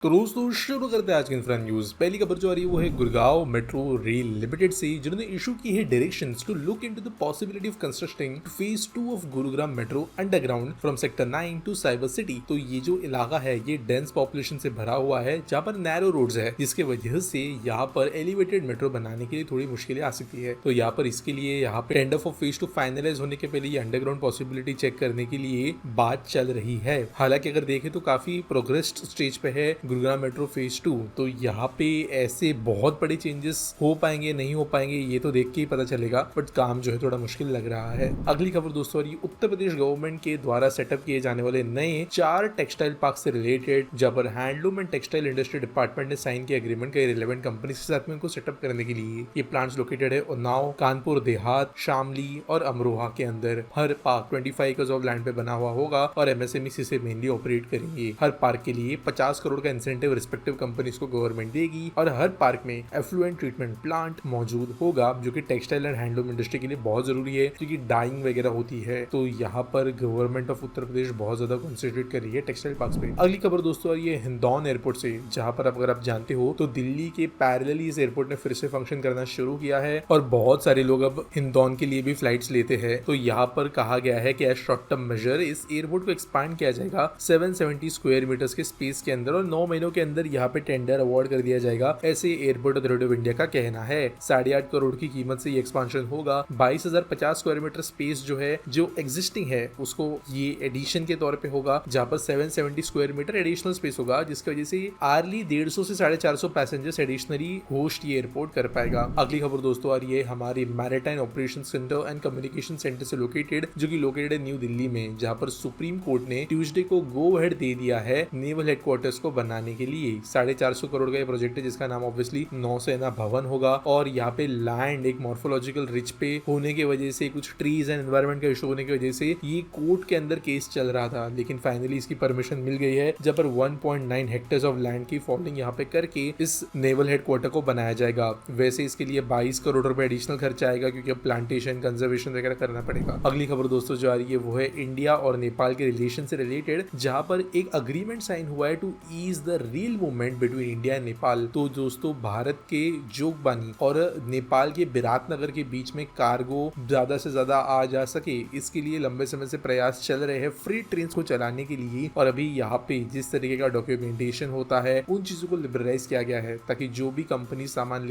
तो दोस्तों शुरू करते हैं आज की इंफ्रा न्यूज। पहली खबर जो आ रही है वो है गुड़गांव मेट्रो रेल लिमिटेड से, जिन्होंने इशू की है directions to look into the possibility of constructing phase 2 of Gurugram metro underground from sector 9 to cyber city. तो ये जो इलाका है ये डेंस पॉपुलेशन से भरा हुआ है, जहाँ पर नैरो रोड्स है, जिसके वजह से यहाँ पर एलिवेटेड मेट्रो बनाने के लिए थोड़ी मुश्किलें आ सकती है। तो यहाँ पर इसके लिए यहाँ पे टेंडर फॉर फेज 2 फाइनलाइज होने के पहले ये अंडरग्राउंड पॉसिबिलिटी चेक करने के लिए बात चल रही है। हालांकि अगर देखें तो काफी प्रोग्रेस्ड स्टेज पे है गुरुग्राम मेट्रो फेज 2। तो यहाँ पे ऐसे बहुत बड़े चेंजेस हो पाएंगे नहीं हो पाएंगे ये तो देख के ही पता चलेगा, बट काम जो है थोड़ा मुश्किल लग रहा है। अगली खबर दोस्तों, ये उत्तर प्रदेश गवर्नमेंट के द्वारा सेटअप किए जाने वाले नए 4 टेक्सटाइल पार्क से रिलेटेड, जहाँ पर handloom and textile industry department ने साइन किया एग्रीमेंट कई रिलेवेंट कंपनी के साथ में उनको सेटअप करने के लिए। ये प्लांट्स लोकेटेड है उन्नाव, कानपुर देहात, शामली और अमरोहा के अंदर। हर पार्क 25 एकर्स ऑफ लैंड पे बना हुआ होगा और एमएसएमई से मेनली ऑपरेट करेंगे। हर पार्क के लिए 50 करोड़ का इंसेंटिव रिस्पेक्टिव कंपनीज को गवर्नमेंट देगी और हर पार्क में एफ्लुएंट ट्रीटमेंट प्लांट मौजूद होगा, जो कि टेक्सटाइल एंड हैंडलूम इंडस्ट्री के लिए बहुत जरूरी है, क्योंकि डाइंग वगैरह होती है। तो यहाँ पर गवर्नमेंट ऑफ उत्तर प्रदेश बहुत ज्यादा कॉन्सेंट्रेट कर रही है टेक्सटाइल पार्क्स पे। अगली खबर दोस्तों, ये हिंदौन एयरपोर्ट से, जहाँ पर अगर आप जानते हो तो दिल्ली के पैरेलली इस एयरपोर्ट ने फिर से फंक्शन करना शुरू किया है और बहुत सारे लोग अब हिंदौन के लिए भी फ्लाइट्स लेते हैं। तो यहाँ पर कहा गया है कि एज शॉर्ट टर्म मेजर इस एयरपोर्ट को एक्सपांड किया जाएगा 770 स्क्वायर मीटर्स के स्पेस के अंदर और 9 महीनों के अंदर यहाँ पे टेंडर अवार्ड कर दिया जाएगा, ऐसे एयरपोर्ट अथॉरिटी ऑफ इंडिया का कहना है। 8.5 करोड़ की कीमत से ये एक्सपांशन होगा। 22,050 स्क्वायर मीटर स्पेस जो है, जो एग्जिस्टिंग है, उसको ये एडिशन के तौर पे होगा, जहाँ पर 770 स्क्वायर मीटर एडिशनल स्पेस होगा, जिसकी वजह से आर्ली 150 से 450 पैसेंजर्स एडिशनली होस्ट ये एयरपोर्ट कर पाएगा। अगली खबर दोस्तों आ रही है हमारी maritime operation centre and communication centre से लोकेटेड, जो कि लोकेटेड है न्यू दिल्ली में, जहाँ पर सुप्रीम कोर्ट ने ट्यूसडे को गो अहेड दे दिया है नेवल हेडक्वार्टर्स को बनाने के लिए। 450 करोड़ का ये प्रोजेक्ट है, जिसका नाम ऑब्वियसली नौसेना भवन होगा। और यहाँ पे लैंड एक मॉर्फोलॉजिकल रिच पे होने की वजह से, कुछ ट्रीज एंड एनवायरनमेंट का इशू होने की वजह से ये कोर्ट के अंदर केस चल रहा था, लेकिन फाइनली इसकी परमिशन मिल गई है, जब पर 1.9 हेक्टेयर्स ऑफ लैंड की फॉलिंग यहाँ पे करके इस नेवल हेडक्वार्टर को बनाया जाएगा। वैसे इसके लिए 22 करोड़ रुपए एडिशनल खर्चा आएगा, क्योंकि अब प्लांटेशन कंजर्वेशन वगैरह करना पड़ेगा। अगली खबर दोस्तों जो आ रही है वो है इंडिया और नेपाल के रिलेशन से रिलेटेड, जहाँ पर एक अग्रीमेंट साइन हुआ है to ease the rail movement between India and Nepal. तो दोस्तों भारत के जोगबानी और नेपाल के बिराटनगर के बीच में कार्गो ज्यादा से ज्यादा आ जा सके, इसके लिए लंबे समय से प्रयास चल रहे हैं फ्री ट्रेन को चलाने के लिए। और अभी यहाँ पे जिस तरीके का डॉक्यूमेंटेशन होता है उन चीजों को लिबरलाइज किया गया है, ताकि जो भी कंपनी सामान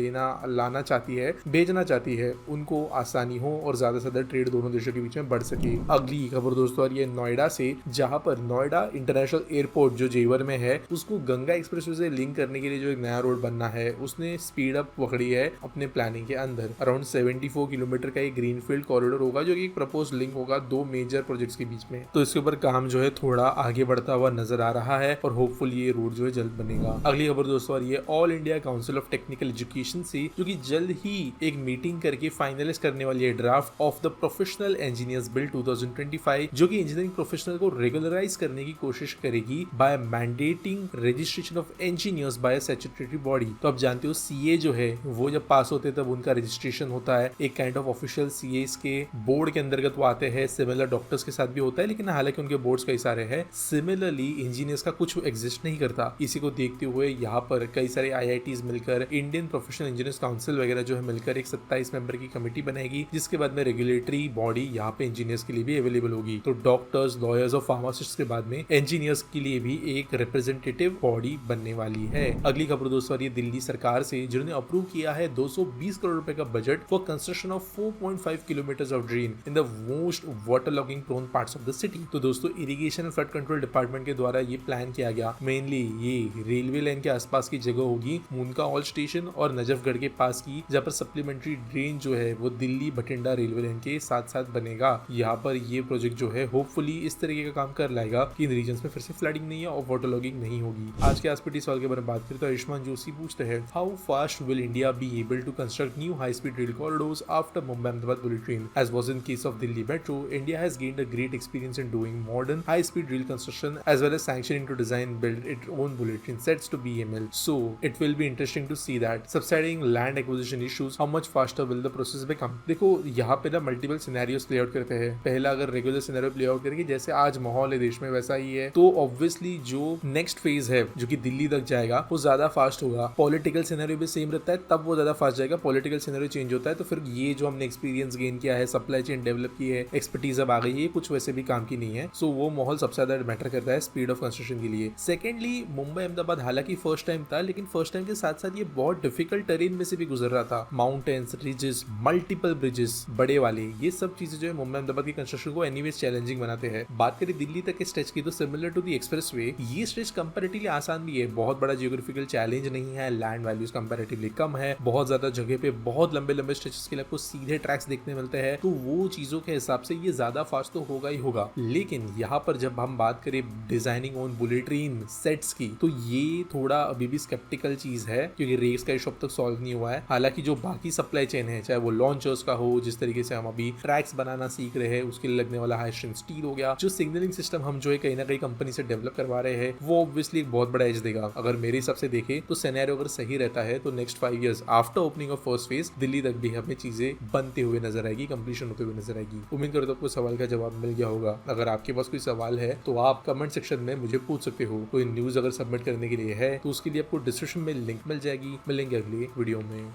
लाना चाहती है, भेजना चाहती है, उनको आसानी हो और ज्यादा से ज्यादा ट्रेड दोनों देशों के बीच में बढ़ सके। अगली खबर दोस्तों और ये नोएडा से, जहाँ पर नोएडा इंटरनेशनल एयरपोर्ट जो जेवर में है, उसको गंगा एक्सप्रेसवे से लिंक करने के लिए जो एक नया रोड बनना है, उसने स्पीड अप पकड़ी है अपने प्लानिंग के अंदर। अराउंड 74 किलोमीटर का एक ग्रीनफील्ड कॉरिडोर होगा, जो कि एक प्रपोज लिंक होगा 2 मेजर प्रोजेक्ट्स के बीच में। तो इसके ऊपर काम जो है थोड़ा आगे बढ़ता हुआ नजर आ रहा है और होपफुली ये रोड जो है जल्द बनेगा। अगली खबर दोस्तों ये all India council of technical education से, जो कि जल्द ही एक मीटिंग करके फाइनलाइज करने वाली है draft of the professional engineers bill 2025, जो कि इंजीनियरिंग प्रोफेशनल को रेगुलराइज करने की कोशिश करेगी by mandating registration of engineers by statutory body. तो आप जानते हो सीए जो है वो जब पास होते हैं तब उनका रजिस्ट्रेशन होता है, एक काइंड ऑफ ऑफिशियल सीए के बोर्ड के अंतर्गत वो आते हैं। सिमिलर डॉक्टर्स के साथ भी होता है, लेकिन हालांकि उनके बोर्ड्स कई सारे हैं। सिमिलरली इंजीनियर्स का कुछ एग्जिस्ट नहीं करता। इसी को देखते हुए यहाँ पर कई सारे आईआईटीज मिलकर, इंडियन प्रोफेशनल इंजीनियर्स काउंसिल वगैरह जो है मिलकर एक 27 मेंबर की कमेटी बनाएगी, जिसके बाद में रेगुलेटरी बॉडी यहाँ पे इंजीनियर्स के लिए भी अवेलेबल होगी। तो डॉक्टर्स, लॉयर्स और फार्मासिस्ट के बाद में इंजीनियर्स के लिए भी एक रिप्रेजेंटेटिव बॉडी बनने वाली है। अगली खबर दोस्तों ये दिल्ली सरकार से, जिन्होंने अप्रूव किया है 220 करोड़ रुपए का budget for construction of 4.5 kilometre of drain in the most water logging prone parts of the city. तो दोस्तों irrigation and flood control department के द्वारा ये प्लान किया गया। मेनली ये रेलवे लाइन के आसपास की जगह होगी, मुनका ऑल स्टेशन और नजफगढ़ के पास की, जहाँ पर सप्लीमेंट्री ड्रेन जो है वो दिल्ली बठिंडा रेलवे लाइन के साथ साथ बनेगा। यहाँ पर ये प्रोजेक्ट जो है होपफुली इस तरीके का काम कर लाएगा कि इन रीजन में फिर से फ्लडिंग नहीं है और वाटर लॉगिंग नहीं होगी। आज के एसपीटी सवाल के बारे में बात करें तो आयुष्मान जोशी पूछते हैं, how fast will India be able to construct new high speed rail corridors after Mumbai Ahmedabad bullet train as was in case of Delhi metro? India has gained a great experience in doing modern high-speed rail construction as well as sanctioning to design build its own bullet train sets to BML. So it will be interesting to see that subsiding land acquisition issues, how much faster will the process become? देखो यहाँ पे ना multiple scenarios play out करते हैं। पहला अगर regular scenario play out करेंगे जैसे आज माहौल है देश में वैसा ही है, तो ऑब्वियसली जो नेक्स्ट फेज है है जो कि दिल्ली तक जाएगा वो ज्यादा फास्ट होगा। पॉलिटिकल सिनेरियो भी सेम रहता है तब वो ज्यादा फास्ट जाएगा। पॉलिटिकल सिनेरियो चेंज होता है तो फिर ये जो हमने एक्सपीरियंस गेन किया है, सप्लाई चेन डेवलप की है, एक्सपर्टीज अब आ गई है, कुछ वैसे भी काम की नहीं है। सो वो माहौल सबसे ज्यादा मैटर करता है स्पीड ऑफ कंस्ट्रक्शन के लिए। सेकेंडली मुंबई अहमदाबाद हालांकि फर्स्ट टाइम था, लेकिन फर्स्ट टाइम के साथ साथ ये बहुत डिफिकल्ट टेरेन में से भी गुजर रहा था। माउंटेन्स, रिजेस, मल्टीपल ब्रिजेस बड़े वाले, ये सब चीजें जो है मुंबई अहमदाबाद की कंस्ट्रक्शन को एनीवेज चैलेंजिंग बनाते हैं। बात करें दिल्ली तक के स्ट्रेच की तो सिमिलर टू द एक्सप्रेसवे ये स्ट्रेच कंपैरेटिवली आसान भी है। बहुत बड़ा जियोग्राफिकल चैलेंज नहीं है, लैंड वैल्यूज कंपैरेटिवली कम है, बहुत ज्यादा जगह पे बहुत लंबे लंबे स्ट्रेचेस के लिए आपको सीधे ट्रैक्स देखने मिलते हैं, तो वो चीजों के हिसाब से ये ज्यादा फास्ट तो होगा ही होगा। लेकिन यहाँ पर जब हम बात करें designing on bullet train sets की तो ये थोड़ा अभी भी स्केप्टिकल चीज है, क्योंकि रेस का इशू अब तक सॉल्व नहीं हुआ है। हालांकि जो बाकी सप्लाई चेन है, चाहे वो लॉन्चर्स का हो, जिस तरीके से हम अभी ट्रैक्स बनाना सीख रहे हैं, उसके लिए लगने वाला हाई स्ट्रेंथ स्टील हो गया, जो सिग्नलिंग सिस्टम हम जो है कहीं ना कहीं कंपनी से डेवलप करवा रहे हैं, वो ऑब्वियसली एक बहुत बड़ा एज देगा। अगर मेरे हिसाब से देखे तो सिनेरियो अगर सही रहता है तो next 5 years after opening of first phase Delhi तक भी हमें चीजें बनते हुए नजर आएगी, कंप्लीशन होते हुए नजर आएगी। उम्मीद करता हूं आपको सवाल का जवाब मिल गया होगा। अगर आपके पास कोई सवाल है तो आप कमेंट सेक्शन में मुझे पूछ सकते हो। कोई न्यूज अगर सबमिट करने के लिए है तो उसके लिए आपको डिस्क्रिप्शन में लिंक मिल जाएगी। मिलेंगे अगली वीडियो में।